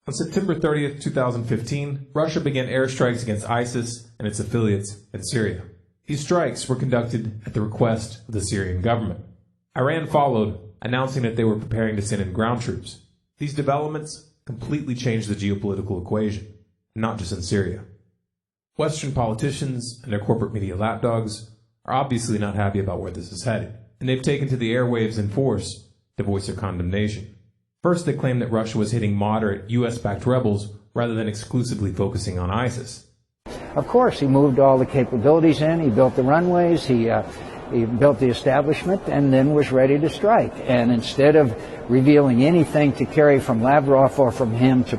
On September 30th, 2015, Russia began airstrikes against ISIS and its affiliates in Syria. These strikes were conducted at the request of the Syrian government. Iran followed, announcing that they were preparing to send in ground troops. These developments completely changed the geopolitical equation, not just in Syria. Western politicians and their corporate media lapdogs are obviously not happy about where this is headed, and they've taken to the airwaves in force to voice their condemnation. First, they claimed that Russia was hitting moderate U.S.-backed rebels rather than exclusively focusing on ISIS. Of course, he moved all the capabilities in, he built the runways, he built the establishment, and then was ready to strike. And instead of revealing anything to carry from Lavrov or from him to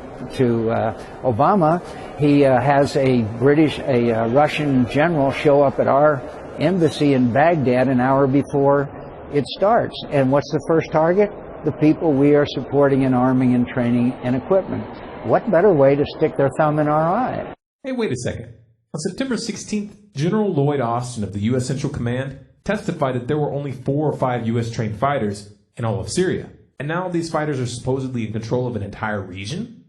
Obama, he has a Russian general show up at our embassy in Baghdad an hour before it starts. And what's the first target? The people we are supporting in arming and training and equipment. What better way to stick their thumb in our eye? Hey, wait a second. On September 16th, General Lloyd Austin of the U.S. Central Command testified that there were only 4 or 5 U.S.-trained fighters in all of Syria, and now these fighters are supposedly in control of an entire region?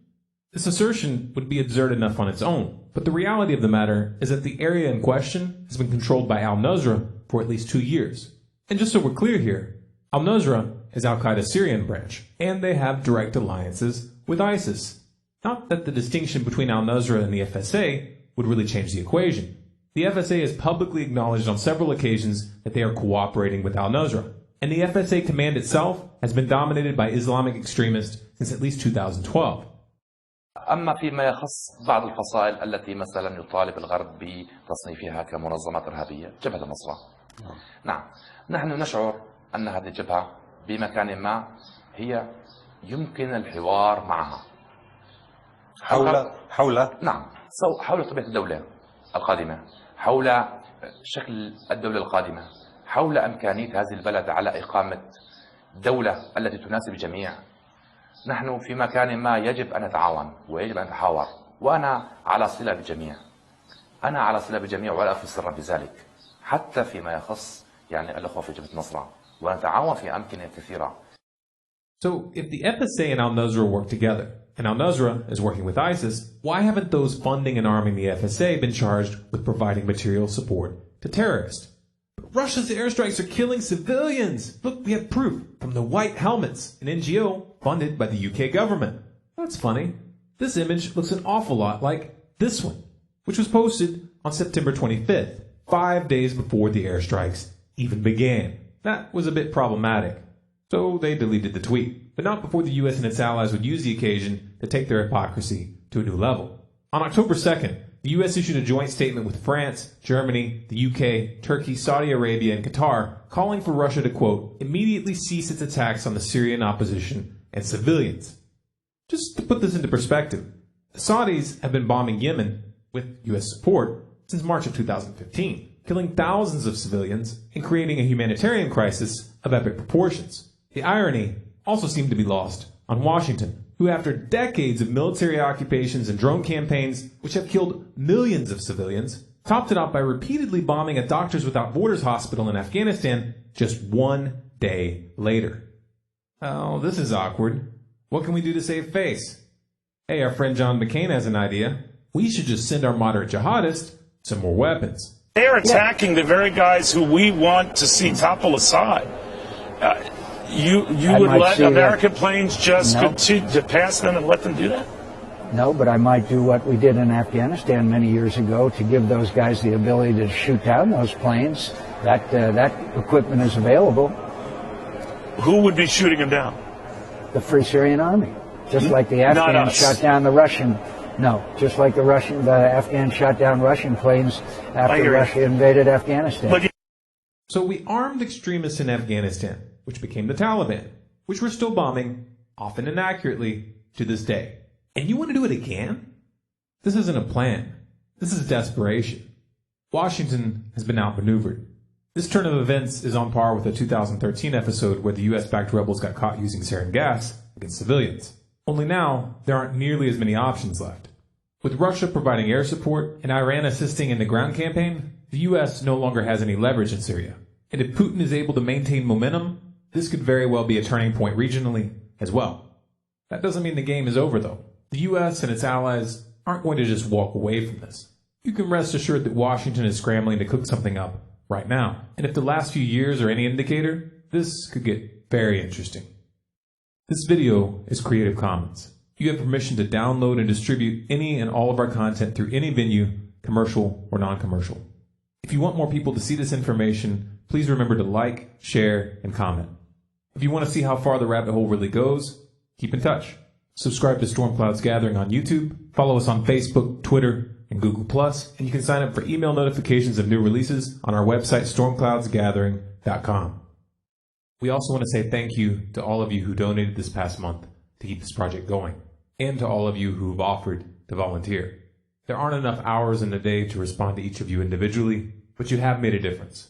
This assertion would be absurd enough on its own, but the reality of the matter is that the area in question has been controlled by al-Nusra for at least 2 years. And just so we're clear here, al-Nusra is al-Qaeda's Syrian branch, and they have direct alliances with ISIS. Not that the distinction between al-Nusra and the FSA would really change the equation. The FSA has publicly acknowledged on several occasions that they are cooperating with al-Nusra, and the FSA command itself has been dominated by Islamic extremists since at least 2012. أما فيما يخص بعض الفصائل التي مثلا يطالب الغرب بتصنيفها كمنظمات إرهابية، جبهة النصرة. نعم، نحن نشعر أن هذه الجبهة بمكان ما هي يمكن الحوار معها. حول نعم، حول طبيعة الدولة القادمة، حول شكل الدولة القادمة، حول إمكانية هذه البلد على إقامة دولة التي تناسب الجميع. نحن في مكان ما يجب أن نتعاون ويجب أن نتحاور، وأنا على صلة بالجميع. أنا على صلة بالجميع ولا أخفي سرا بذلك، حتى فيما يخص الأخوة في جبهة النصرة، ونتعاون في أمكنة كثيرة. So, if the FSA and al-Nusra work together, and al-Nusra is working with ISIS, why haven't those funding and arming the FSA been charged with providing material support to terrorists? But Russia's airstrikes are killing civilians! Look, we have proof from the White Helmets, an NGO funded by the UK government. That's funny. This image looks an awful lot like this one, which was posted on September 25th, 5 days before the airstrikes even began. That was a bit problematic. So they deleted the tweet, but not before the US and its allies would use the occasion to take their hypocrisy to a new level. On October 2nd, the US issued a joint statement with France, Germany, the UK, Turkey, Saudi Arabia, and Qatar, calling for Russia to, quote, immediately cease its attacks on the Syrian opposition and civilians. Just to put this into perspective, the Saudis have been bombing Yemen, with US support, since March of 2015, killing thousands of civilians and creating a humanitarian crisis of epic proportions. The irony also seemed to be lost on Washington, who after decades of military occupations and drone campaigns, which have killed millions of civilians, topped it off by repeatedly bombing a Doctors Without Borders hospital in Afghanistan just 1 day later. Oh, this is awkward. What can we do to save face? Hey, our friend John McCain has an idea. We should just send our moderate jihadists some more weapons. They're attacking the very guys who we want to see topple Assad. You would let American planes just continue to pass them and let them do that? No, but I might do what we did in Afghanistan many years ago to give those guys the ability to shoot down those planes. That equipment is available. Who would be shooting them down? The Free Syrian Army. Just like the Afghans shot down the Russian. No, just like the Afghans shot down Russian planes after Russia invaded Afghanistan. So we armed extremists in Afghanistan, which became the Taliban, which we're still bombing, often inaccurately, to this day. And you want to do it again? This isn't a plan. This is desperation. Washington has been outmaneuvered. This turn of events is on par with a 2013 episode where the US-backed rebels got caught using sarin gas against civilians. Only now, there aren't nearly as many options left. With Russia providing air support and Iran assisting in the ground campaign, the US no longer has any leverage in Syria. And if Putin is able to maintain momentum, this could very well be a turning point regionally as well. That doesn't mean the game is over, though. The U.S. and its allies aren't going to just walk away from this. You can rest assured that Washington is scrambling to cook something up right now. And if the last few years are any indicator, this could get very interesting. This video is Creative Commons. You have permission to download and distribute any and all of our content through any venue, commercial or non-commercial. If you want more people to see this information, please remember to like, share, and comment. If you want to see how far the rabbit hole really goes, keep in touch. Subscribe to Storm Clouds Gathering on YouTube, follow us on Facebook, Twitter, and Google+, and you can sign up for email notifications of new releases on our website, stormcloudsgathering.com. We also want to say thank you to all of you who donated this past month to keep this project going, and to all of you who have offered to volunteer. There aren't enough hours in the day to respond to each of you individually, but you have made a difference.